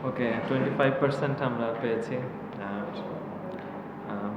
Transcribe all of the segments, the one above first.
ওকে, 25% আমরা পেয়েছি। আর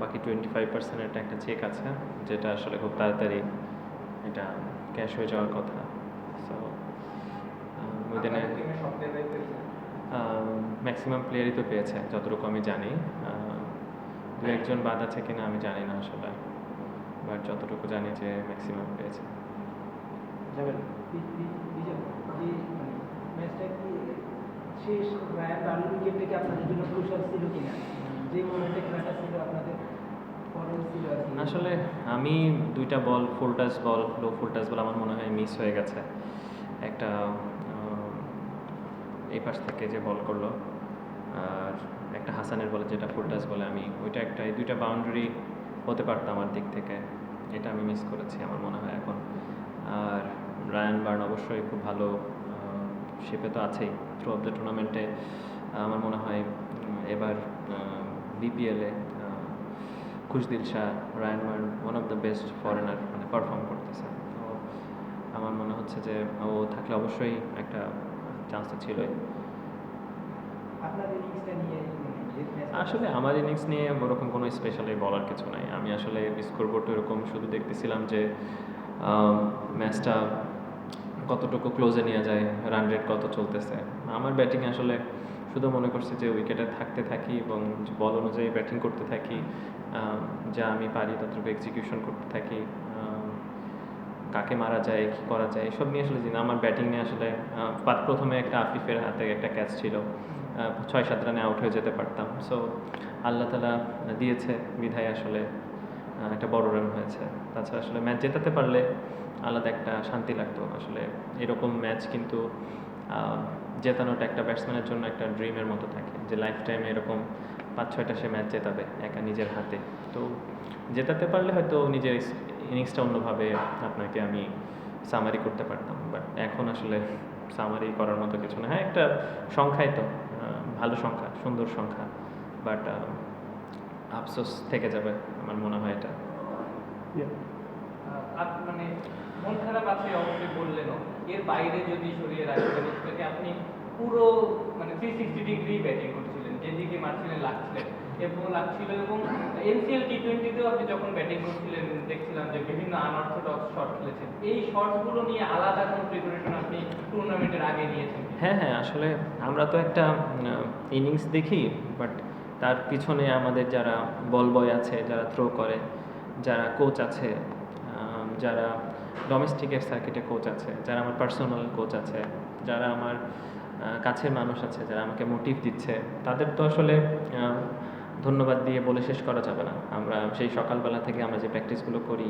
বাকি 25% এর একটা চেক আছে, যেটা আসলে খুব তাড়াতাড়ি এটা ক্যাশ হয়ে যাওয়ার কথা। সো উইদিন ম্যাক্সিমাম প্লেয়ারই তো পেয়েছে যতটুকু আমি জানি। দু একজন বাদ আছে কিনা আমি জানি না আসলে, বাট যতটুকু জানি যে ম্যাক্সিমাম পেয়েছে। ম্যাচটা কি শেষ রায়ান বার্নলি উইকেটটা কি আপনাদের জন্য ক্রুশাল ছিল কিনা, যে মোমেন্টে খেলাটা ছিল আপনাদের পরেও ছিল আর কি? আসলে আমি দুইটা বল, ফুল টাচ বল, লো ফুল টাচ বল আমার মনে হয় মিস হয়ে গেছে। একটা এই পাশ থেকে যে বল করলো, আর একটা হাসানের বলে যেটা ফুল টাচ বলে, আমি ওইটা একটা, এই দুইটা বাউন্ডারি হতে পারতো আমার দিক থেকে, এটা আমি মিস করেছি আমার মনে হয় এখন। আর রায়ান বার্ন অবশ্যই খুব ভালো শেপে তো আছেই থ্রু অফ দ্য টুর্নামেন্টে। আমার মনে হয় এবার বিপিএলে Khushdil Shah, Ryan Burn one of the best foreigner মানে পারফর্ম করতেছে। তো আমার মনে হচ্ছে যে ও থাকলে অবশ্যই একটা চান্স তো ছিলই। আপনার ইনিংসটা নিয়ে আসলে আমার ইনিংস নিয়ে ওরকম কোনো স্পেশালি বলার কিছু নাই। আমি আসলে স্কোরবোর্ড এরকম শুধু দেখতেছিলাম যে ম্যাচটা কতটুকু ক্লোজে নিয়ে যায়, রান রেট কত চলতেছে। আমার ব্যাটিং আসলে শুধু মনে করছি যে উইকেটে থাকতে থাকি এবং বল অনুযায়ী ব্যাটিং করতে থাকি, যা আমি পারি ততটুকু এক্সিকিউশন করতে থাকি, কাকে মারা যায় কী করা যায় এসব নিয়ে আসলে জিনা। আমার ব্যাটিং নিয়ে আসলে প্রথমে একটা আফিফের হাতে একটা ক্যাচ ছিল, 6-7 রানে আউট হয়ে যেতে পারতাম। সো আল্লাহ তালা দিয়েছে বিধায় আসলে একটা বড় রান হয়েছে। তাছাড়া আসলে ম্যাচ জেতাতে পারলে আলাদা একটা শান্তি লাগতো। আসলে এরকম ম্যাচ কিন্তু জেতানোটা একটা ব্যাটসম্যানের জন্য একটা ড্রিমের মতো থাকে, যে লাইফ টাইমে এরকম 5-6টা সে ম্যাচ জেতাবে একা নিজের হাতে। তো জেতাতে পারলে হয়তো নিজের ইনিংসটা অন্যভাবে আপনাকে আমি সামারি করতে পারতাম, বাট এখন আসলে সামারি করার মতো কিছু না। হ্যাঁ, একটা সংখ্যাই তো, ভালো সংখ্যা, সুন্দর সংখ্যা, বাট আফসোস থেকে যাবে আমার মনে হয় এটা। মানে মন খারাপ আছে অবশ্যই বললেন, এর বাইরে যদি সরিয়ে রাখবেন এটাকে, আপনি পুরো মানে 360 ডিগ্রি ব্যাটিং করছিলেন, যেদিকে মারছিলেন লাগছিলেন এবং এনসিএল টি20তেও আপনি যখন ব্যাটিং করছিলেন দেখছিলাম যে বিভিন্ন আনঅর্থোডক্স শট খেলেছেন। এই শটগুলো নিয়ে আলাদা কোনো প্রিপারেশন আপনি টুর্নামেন্টের আগে নিয়েছেন? হ্যাঁ হ্যাঁ, আসলে আমরা তো একটা ইনিংস দেখি, বাট তার পিছনে আমাদের যারা বল বয় আছে, যারা থ্রো করে, যারা কোচ আছে, যারা ডোমেস্টিকের সার্কিটে কোচ আছে, যারা আমার পার্সোনাল কোচ আছে, যারা আমার কাছের মানুষ আছে, যারা আমাকে মোটিভ দিচ্ছে, তাদের তো আসলে ধন্যবাদ দিয়ে বলে শেষ করা যাবে না। আমরা সেই সকালবেলা থেকে আমরা যে প্র্যাকটিসগুলো করি,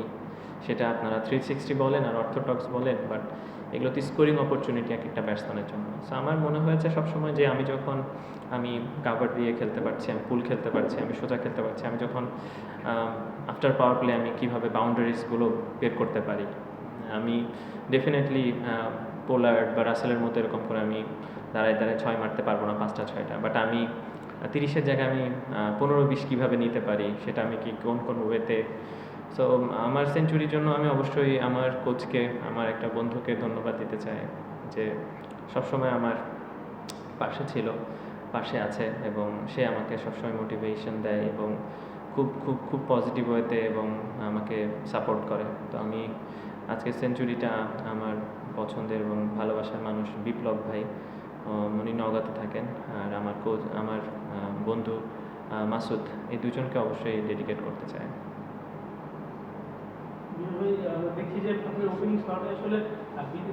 সেটা আপনারা 360 বলেন আর অর্থোডক্স বলেন, বাট এগুলো তো স্কোরিং অপরচুনিটি এক একটা ব্যাটসম্যানের জন্য। সো আমার মনে হয়েছে সবসময় যে আমি যখন কাভার দিয়ে খেলতে পারছি, আমি পুল খেলতে পারছি, আমি সোজা খেলতে পারছি, আমি যখন আফটার পাওয়ার প্লে আমি কীভাবে বাউন্ডারিজগুলো বের করতে পারি, আমি ডেফিনেটলি পোলার্ড বা রাসেলের মতো এরকম করে আমি দাঁড়ায় দাঁড়ায় 6 মারতে পারবো না, 5টা 6টা, বাট আমি 30-এর জায়গায় আমি 15-20 কীভাবে নিতে পারি, সেটা আমি কি কোন ওয়েতে। সো আমার সেঞ্চুরির জন্য আমি অবশ্যই আমার কোচকে, আমার একটা বন্ধুকে ধন্যবাদ দিতে চাই, যে সবসময় আমার পাশে ছিল, পাশে আছে, এবং সে আমাকে সবসময় মোটিভেশন দেয় এবং খুব খুব খুব পজিটিভ ওয়েতে এবং আমাকে সাপোর্ট করে। তো আমি আজকের সেঞ্চুরিটা আমার পছন্দের এবং ভালোবাসার মানুষ বিপ্লব ভাই, উনি নওগাঁতে থাকেন, আর আমার কোচ, আমার বন্ধু মাসুদ, এই দুজনকে অবশ্যই ডেডিকেট করতে চাই। দেখছি যে আপনার ওপেনিং স্লটে আসলে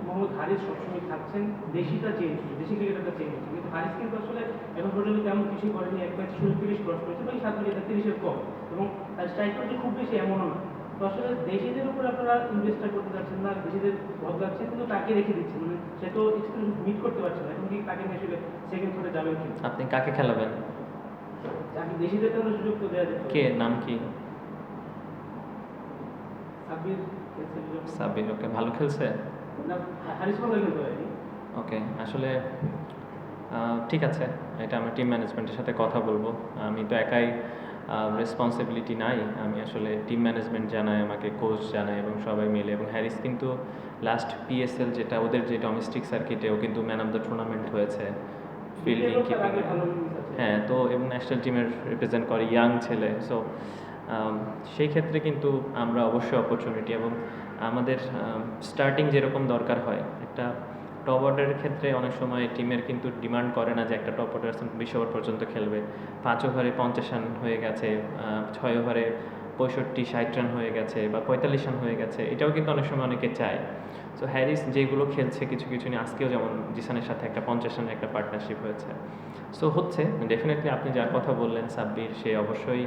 মোহাম্মদ হারিস সবসময় থাকছেন, দেশিটা চেঞ্জ হচ্ছে, দেশি ক্রিকেটারটা চেঞ্জ হচ্ছে, কিন্তু হারিস কিন্তু আসলে এখন পর্যন্ত তেমন কিছুই করেনি। এক ম্যাচ 30 ক্রস করেছে, মানে 7 উইকেট 30-এর কম, এবং স্ট্রাইক রেট খুব বেশি এমনও না। তো আসলে দেশিদের উপর আপনারা ইনভেস্টটা করতে চাচ্ছেন না, দেশিদের বদলাচ্ছেন, কিন্তু তাকে রেখে দিচ্ছেন, মানে সে তো এক্সপিরিয়েন্স মিট করতে পারছে না। এখন কি তাকে নিয়ে আসলে সেকেন্ড থ্রোতে যাবেন কি? আপনি কাকে খেলাবেন? আপনি দেশিদের তো সুযোগ তো দেওয়া যায়। কে, নাম কি? সাব্বির। সাব্বির, ওকে, ভালো খেলছে। না, হারিস ভালো খেলতে পারেনি। ওকে, আসলে ঠিক আছে, এটা আমি টিম ম্যানেজমেন্টের সাথে কথা বলবো। আমি তো একাই রেসপন্সিবিলিটি নাই, আমি আসলে টিম ম্যানেজমেন্ট জানাই, আমাকে কোচ জানায় এবং সবাই মিলে। এবং হ্যারিস কিন্তু লাস্ট পিএসএল, যেটা ওদের যে ডোমেস্টিক সার্কিটে, ও কিন্তু ম্যান অফ দ্য টুর্নামেন্ট হয়েছে। ফিল্ডিং দ্বিতীয় কিপিং আগে ভালো innings আছে। হ্যাঁ, তো এবং ন্যাশনাল টিমের রিপ্রেজেন্ট করে ইয়াং ছেলে। সো সেই ক্ষেত্রে কিন্তু আমরা অবশ্যই অপরচুনিটি এবং আমাদের স্টার্টিং যেরকম দরকার হয় একটা টপ অর্ডারের ক্ষেত্রে অনেক সময় টিমের কিন্তু ডিমান্ড করে না যে একটা টপ অর্ডার 20 ওভার পর্যন্ত খেলবে। 5 ওভারে 50 রান হয়ে গেছে, 6 ওভারে 65-60 রান হয়ে গেছে বা 45 রান হয়ে গেছে, এটাও কিন্তু অনেক সময় অনেকে চায়। সো হ্যারিস যেগুলো খেলছে কিছু কিছু নিয়ে আজকেও যেমন জিসানের সাথে একটা 50 রানের একটা পার্টনারশিপ হয়েছে। সো হচ্ছে ডেফিনেটলি আপনি যার কথা বললেন সাব্বির, সে অবশ্যই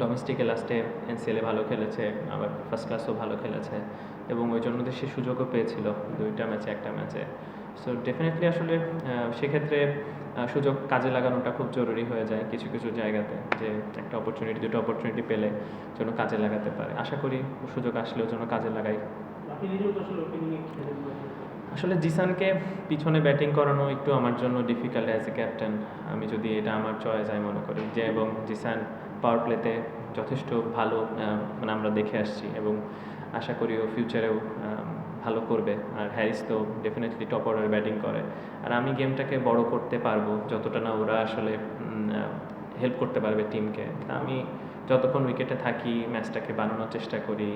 ডোমেস্টিকে লাস্টে এনসিএলে ভালো খেলেছে, আবার ফার্স্ট ক্লাসও ভালো খেলেছে এবং ওই জন্য তো সে সুযোগও পেয়েছিল 2টা ম্যাচে 1টা ম্যাচে। সো ডেফিনেটলি আসলে সেক্ষেত্রে সুযোগ কাজে লাগানোটা খুব জরুরি হয়ে যায় কিছু কিছু জায়গাতে, যে একটা অপরচুনিটি 2টা অপরচুনিটি পেলে যেন কাজে লাগাতে পারে। আশা করি সুযোগ আসলেও যেন কাজে লাগাই। আপনি নিজেও তো আসলে ওপেনিংয়ে খেলেন বা আসলে জিসানকে পিছনে ব্যাটিং করানো একটু আমার জন্য ডিফিকাল্ট অ্যাজ এ ক্যাপ্টেন। আমি যদি এটা আমার চয়েস আমি মনে করি যে, এবং জিসান পাওয়ার প্লেতে যথেষ্ট ভালো মানে আমরা দেখে আসছি এবং আশা করি ও ফিউচারেও ভালো করবে। আর হ্যারিস তো ডেফিনেটলি টপ অর্ডারে ব্যাটিং করে। আর আমি গেমটাকে বড় করতে পারবো যতটা না ওরা আসলে হেল্প করতে পারবে টিমকে। আমি যতক্ষণ উইকেটে থাকি ম্যাচটাকে বানানোর চেষ্টা করি,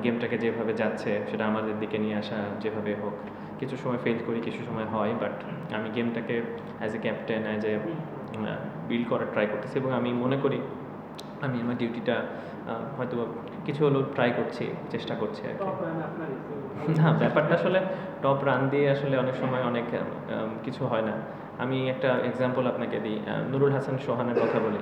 গেমটাকে যেভাবে যাচ্ছে সেটা আমাদের দিকে নিয়ে আসা যেভাবে হোক। কিছু সময় ফেল করি, কিছু সময় হয়, বাট আমি গেমটাকে as a captain as a build করার ট্রাই করতেছি এবং আমি মনে করি আমি আমার ডিউটিটা হয়তো কিছু হলেও ট্রাই করছি, চেষ্টা করছি আর কি। টপ রান আপনার না, ব্যাপারটা আসলে টপ রান দিয়ে আসলে অনেক সময় অনেক কিছু হয় না। আমি একটা এক্সাম্পল আপনাকে দিই, নুরুল হাসান সোহানের কথা বলি।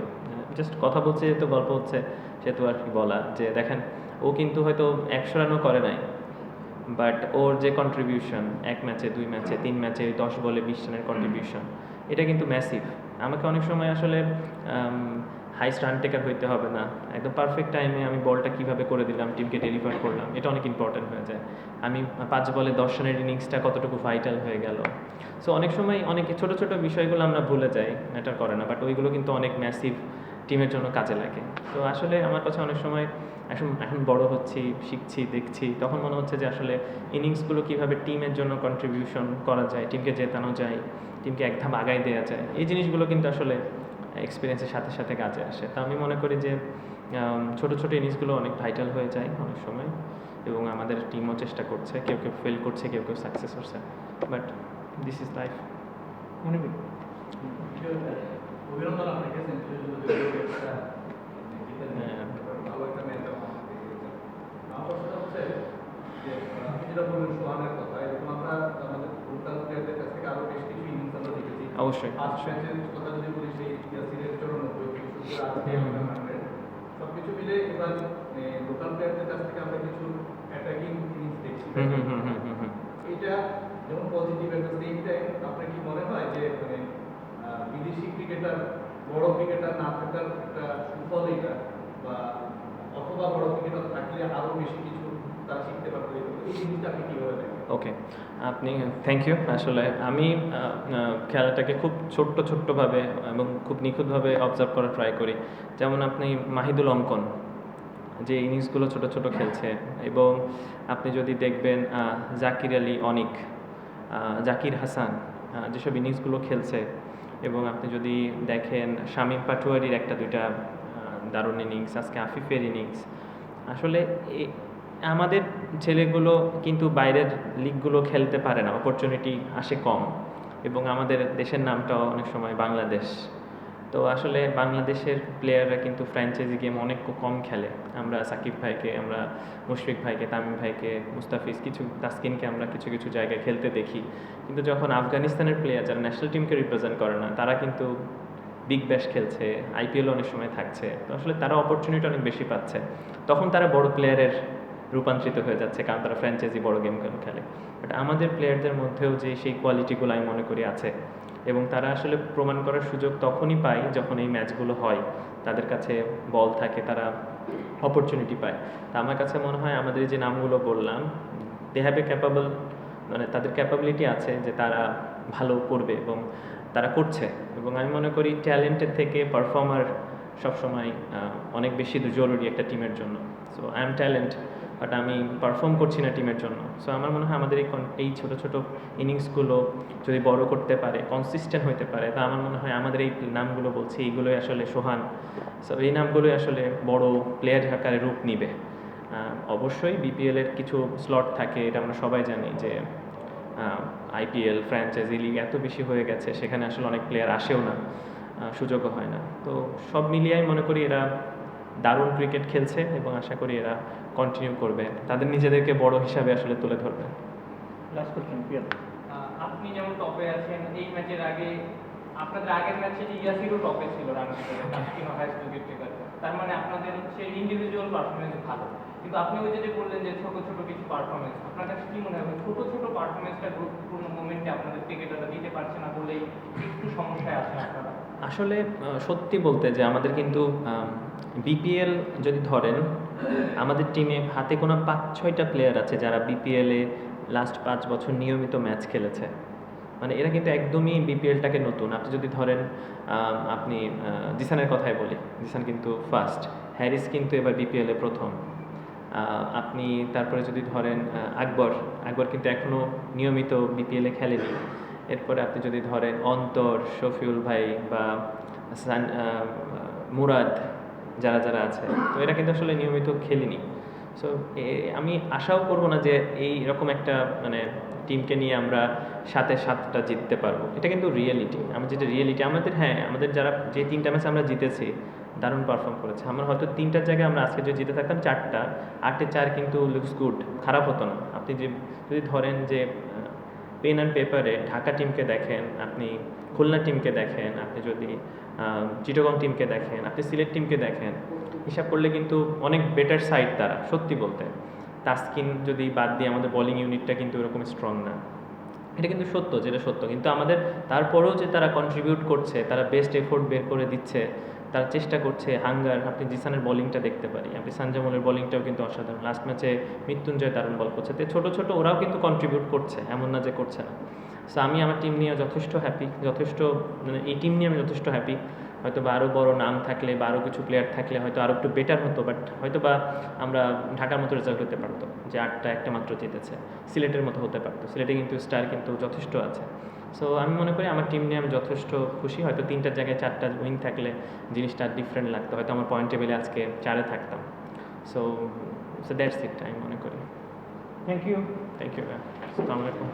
জাস্ট কথা বলছে তো গল্প হচ্ছে সেহেতু আর কি বলা, যে দেখেন ও কিন্তু হয়তো 100 রানও করে নাই, বাট ওর যে কন্ট্রিবিউশন 1 ম্যাচে 2 ম্যাচে 3 ম্যাচে 10 বলে 20 রানের কন্ট্রিবিউশন, এটা কিন্তু ম্যাসিভ। আমাকে অনেক সময় আসলে হাইস্ট রান টেকার হইতে হবে না, একদম পারফেক্ট টাইমে আমি বলটা কীভাবে করে দিলাম, টিমকে ডেলিভার করলাম, এটা অনেক ইম্পর্টেন্ট হয়ে যায়। আমি 5 বলে 10 রানের ইনিংসটা কতটুকু ভাইটাল হয়ে গেল। সো অনেক সময় অনেক ছোট ছোট বিষয়গুলো আমরা ভুলে যাই, ম্যাটার করে না, বাট ওইগুলো কিন্তু অনেক ম্যাসিভ টিমের জন্য কাজে লাগে। তো আসলে আমার কাছে অনেক সময় এখন বড় হচ্ছি, শিখছি, দেখছি, তখন মনে হচ্ছে যে আসলে ইনিংসগুলো কীভাবে টিমের জন্য কন্ট্রিবিউশন করা যায়, টিমকে জেতানো যায়, টিমকে এক ধাপ আগায় দেওয়া যায়, এই জিনিসগুলো কিন্তু আসলে এক্সপিরিয়েন্সের সাথে সাথে কাজে আসে। তো আমি মনে করি যে ছোটো ছোটো ইনিংসগুলো অনেক ভাইটাল হয়ে যায় অনেক সময় এবং আমাদের টিমও চেষ্টা করছে, কেউ কেউ ফেল করছে, কেউ কেউ সাকসেস হচ্ছে, বাট দিস ইজ লাইফ। মনে করি অভিনন্দন আপনাকে সেঞ্চুরি ভালো একটা ম্যাচ আমার প্রশ্নটা হচ্ছে যে আপনি যেটা বললেন সোহানের কথা, এরকম আমরা আমাদের লোকাল প্লেয়ারদের কাছ থেকে আরো বেশ কিছু ইনিংস আমরা দেখেছি। অবশ্যই, ফার্স্ট ম্যাচের কথা যদি বলি, সেই ইয়াসিরের 94 থেকে শুরু করে আজকে 100 সবকিছু মিলে এবার লোকাল প্লেয়ারদের কাছ থেকে আমরা কিছু অ্যাটাকিং ইনিংস দেখছি। এটা যেমন positive, at the same time আপনার কি মনে হয় যে মানে বিদেশি ক্রিকেটার বড় ক্রিকেটার না থাকার একটা সুফল এটা, বা অথবা বড় ক্রিকেটার থাকলে আরো বেশি কিছু তারা শিখতে পারবে, এই জিনিসটা আপনি কিভাবে দেখেন? ওকে, আপনি থ্যাংক ইউ। আসলে আমি খেলাটাকে খুব ছোট্টভাবে এবং খুব নিখুঁতভাবে অবজার্ভ করার ট্রাই করি। যেমন আপনি মাহিদুল অঙ্কন যে ইনিংসগুলো ছোট ছোট খেলছে, এবং আপনি যদি দেখবেন জাকির আলী অনিক, জাকির হাসান যেসব ইনিংসগুলো খেলছে, এবং আপনি যদি দেখেন শামীম পাটোয়ারির 1-2টা দারুণ ইনিংস, আজকে আফিফের ইনিংস, আসলে আমাদের ছেলেগুলো কিন্তু বাইরের লিগগুলো খেলতে পারে না, অপরচুনিটি আসে কম, এবং আমাদের দেশের নামটাও অনেক সময় বাংলাদেশ। তো আসলে বাংলাদেশের প্লেয়াররা কিন্তু ফ্র্যাঞ্চাইজি গেম অনেক কম খেলে। আমরা সাকিব ভাইকে, আমরা মুশফিক ভাইকে, তামিম ভাইকে, মুস্তাফিজ, কিছু তাসকিনকে আমরা কিছু কিছু জায়গায় খেলতে দেখি, কিন্তু যখন আফগানিস্তানের প্লেয়ার যারা ন্যাশনাল টিমকে রিপ্রেজেন্ট করে না, তারা কিন্তু বিগ ব্যাশ খেলছে, আইপিএল অনেক সময় থাকছে, তো আসলে তারা অপরচুনিটি অনেক বেশি পাচ্ছে, তখন তারা বড় প্লেয়ারের রূপান্তরিত হয়ে যাচ্ছে, কারণ তারা ফ্র্যাঞ্চাইজি বড় গেমগুলো খেলে। বাট আমাদের প্লেয়ারদের মধ্যেও যে সেই কোয়ালিটিগুলো আমি মনে করি আছে, এবং তারা আসলে প্রমাণ করার সুযোগ তখনই পায় যখন এই ম্যাচগুলো হয়, তাদের কাছে বল থাকে, তারা অপরচুনিটি পায়। তা আমার কাছে মনে হয় আমাদের যে নামগুলো বললাম, দে হ্যাভ এ ক্যাপাবল, মানে তাদের ক্যাপাবিলিটি আছে যে তারা ভালো করবে এবং তারা করছে। এবং আমি মনে করি ট্যালেন্টের থেকে পারফর্মার সবসময় অনেক বেশি জরুরি একটা টিমের জন্য। So I am talent, but আমি পারফর্ম করছি না টিমের জন্য। সো আমার মনে হয় আমাদের এই ছোটো ছোটো ইনিংসগুলো যদি বড় করতে পারে, কনসিস্টেন্ট হতে পারে, তা আমার মনে হয় আমাদের এই নামগুলো বলছি এইগুলোই আসলে সোহান, সো এই নামগুলোই আসলে বড় প্লেয়ার আকারে রূপ নিবে। অবশ্যই বিপিএলের কিছু স্লট থাকে, এটা আমরা সবাই জানি যে আইপিএল ফ্র্যাঞ্চাইজি লিগ এত বেশি হয়ে গেছে, সেখানে আসলে অনেক প্লেয়ার আসেও না, সুযোগও হয় না। তো সব মিলিয়েই মনে করি এরা দারুণ ক্রিকেট খেলছে এবং আশা করি এরা কন্টিনিউ করবে, তাদের নিজেদেরকে বড় হিসাবে আসলে তুলে ধরবে। লাস্ট কোশ্চেন পিয়ার। আপনি যেমন টপে আছেন, এই ম্যাচের আগে আপনাদের আগের ম্যাচে ইয়াসিরও টপে ছিল রান হিসেবে, তাসকিনও হাইস্ট উইকেট টেকার। তার মানে আপনাদের হচ্ছে ইন্ডিভিজুয়াল পারফরমেন্স ভালো, কিন্তু আপনি ওই যে বললেন যে ছোট ছোট কিছু পারফরমেন্স, আপনার কাছে কি মনে হয় ছোট ছোট পারফরমেন্সটা গুরুত্বপূর্ণ মোমেন্টে আপনাদের ক্রিকেটাররা দিতে পারছে না বলেই একটু সমস্যায় আছেন আপনারা? আসলে সত্যি বলতে যে আমাদের কিন্তু বিপিএল যদি ধরেন, আমাদের টিমে হাতে কোনো 5-6টা প্লেয়ার আছে যারা বিপিএলে লাস্ট 5 বছর নিয়মিত ম্যাচ খেলেছে। মানে এরা কিন্তু একদমই বিপিএলটাকে নতুন। আপনি যদি ধরেন আপনি জিসানের কথাই বলি, জিসান কিন্তু ফার্স্ট, হ্যারিস কিন্তু এবার বিপিএলে প্রথম। আপনি তারপরে যদি ধরেন আকবর কিন্তু এখনও নিয়মিত বিপিএলে খেলেনি। এরপরে আপনি যদি ধরেন অন্তর, শফিউল ভাই বা মুরাদ, যারা যারা আছে, তো এরা কিন্তু আসলে নিয়মিত খেলেনি। সো আমি আশাও করবো না যে এই রকম একটা মানে টিমকে নিয়ে আমরা 7-7টা জিততে পারবো। এটা কিন্তু রিয়েলিটি, যেটা রিয়েলিটি আমাদের যারা যে 3টা ম্যাচ আমরা জিতেছি দারুণ পারফর্ম করেছে। আমার হয়তো 3টার জায়গায় আমরা আজকে যদি জিতে থাকতাম 4টা, 8-4 কিন্তু লুকস গুড, খারাপ হতো না। আপনি যদি ধরেন যে পেন অ্যান্ড পেপারে ঢাকা টিমকে দেখেন, আপনি খুলনা টিমকে দেখেন, আপনি যদি চিটাগং টিমকে দেখেন, আপনি সিলেট টিমকে দেখেন, হিসাব করলে কিন্তু অনেক বেটার সাইড তারা। সত্যি বলতে তাসকিন যদি বাদ দিয়ে আমাদের বোলিং ইউনিটটা কিন্তু ওরকম স্ট্রং না, এটা কিন্তু সত্য, যেটা সত্য। কিন্তু আমাদের তারপরেও যে তারা কন্ট্রিবিউট করছে, তারা বেস্ট এফোর্ট বের করে দিচ্ছে, তারা চেষ্টা করছে, হাঙ্গার। আপনি জিসানের বোলিংটা দেখতে পারি, আপনি সানজামুলের বোলিংটাও কিন্তু অসাধারণ। লাস্ট ম্যাচে মৃত্যুঞ্জয় দারুণ বল করছে। তো ছোটো ছোটো ওরাও কিন্তু কন্ট্রিবিউট করছে, এমন না যে করছে না। সো আমি আমার টিম নিয়ে যথেষ্ট হ্যাপি, মানে এই টিম নিয়ে আমি যথেষ্ট হ্যাপি। হয়তো বা আরও বড় নাম থাকলে বা আরও কিছু প্লেয়ার থাকলে হয়তো আরও একটু বেটার হতো, বাট হয়তো বা আমরা ঢাকার মতো রেজাল্ট হতে পারতো, যে 8টা একটা মাত্র জিতেছে। সিলেটের মতো হতে পারতো, সিলেটে কিন্তু স্টার কিন্তু যথেষ্ট আছে। সো আমি মনে করি আমার টিম নিয়ে আমি যথেষ্ট খুশি। হয়তো 3টার জায়গায় 4টা উইন থাকলে জিনিসটা ডিফারেন্ট লাগতো, হয়তো আমার পয়েন্ট টেবিলে আজকে 4-এ থাকতাম। সো দ্যাটস ইট, আমি মনে করি। Thank you. থ্যাংক ইউ, আসসালামু আলাইকুম।